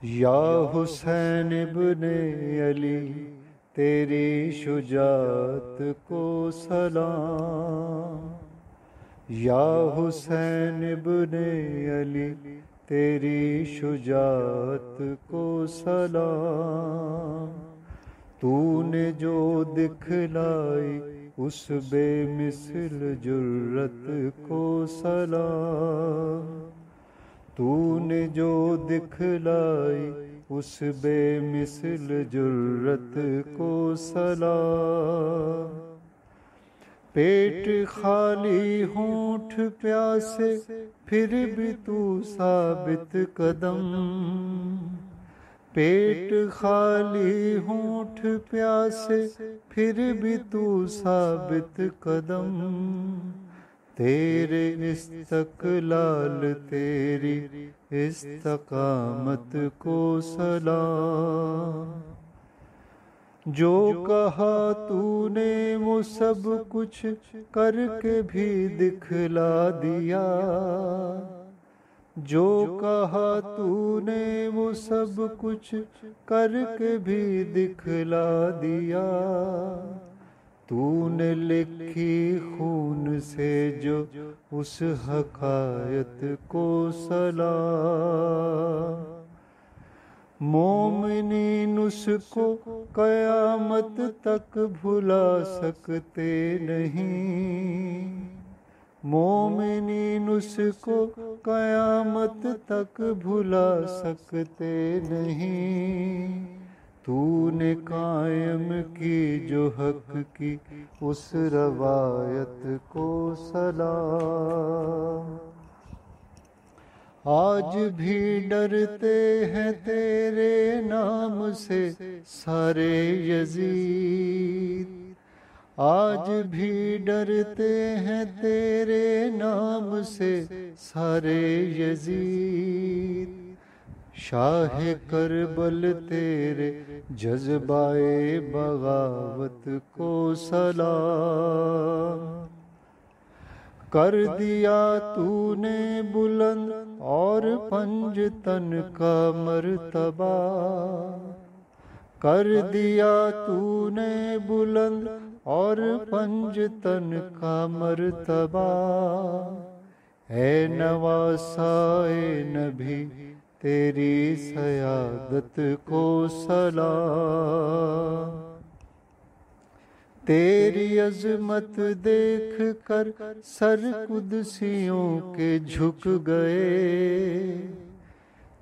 یا حسین ابن علی تیری شجاعت کو سلام، یا حسین ابن علی تیری شجاعت کو سلام، تو نے جو دکھلائی اس بے مثل جرت کو سلام، تو نے جو دکھلائی اس بے مثل جرت کو سلام، پیٹ خالی ہونٹ پیاسے پھر بھی تو ثابت قدم، پیٹ خالی ہونٹ پیاسے پھر بھی تو ثابت قدم، تیرے استقلال تیری استقامت کو سلام، جو کہا تو نے وہ سب کچھ کر کے بھی دکھلا دیا، جو کہا تو نے وہ سب کچھ کر کے بھی دکھلا دیا، تو نے لکھی خون سے جو اس حکایت کو سلام، مومنین اس کو قیامت تک بھلا سکتے نہیں، مومنین اس کو قیامت تک بھلا سکتے نہیں، تو نے قائم کی جو حق کی اس روایت کو سلام، آج بھی ڈرتے ہیں تیرے نام سے سارے یزید، آج بھی ڈرتے ہیں تیرے نام سے سارے یزید، شاہ کربل تیرے جذبۂ بغاوت کو سلام، کر دیا تو نے بلند اور پنج تن کا مرتبہ، کر دیا تو نے بلند اور پنج تن کا مرتبہ، اے نواسائے نبی تیری سیادت کو سلام، تیری عظمت دیکھ کر سر قدسیوں کے جھک گئے،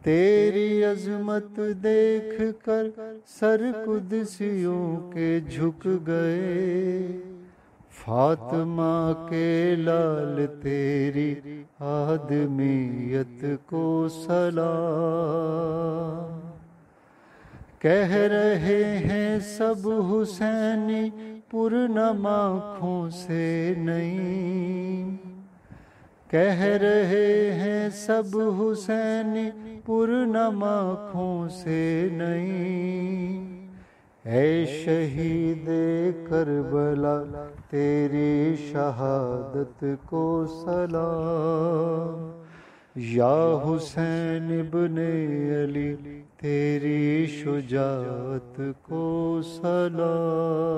تیری عظمت دیکھ کر سر قدسیوں کے جھک گئے، فاطمہ کے لال تیری آدمیت کو سلام، کہہ رہے ہیں سب حسینی پرنم آنکھوں سے نہیں، کہہ رہے ہیں سب حسینی پرنم آنکھوں سے نہیں، اے شہید کربلا تیری شہادت کو سلام، یا حسین ابن علی تیری شجاعت کو سلام۔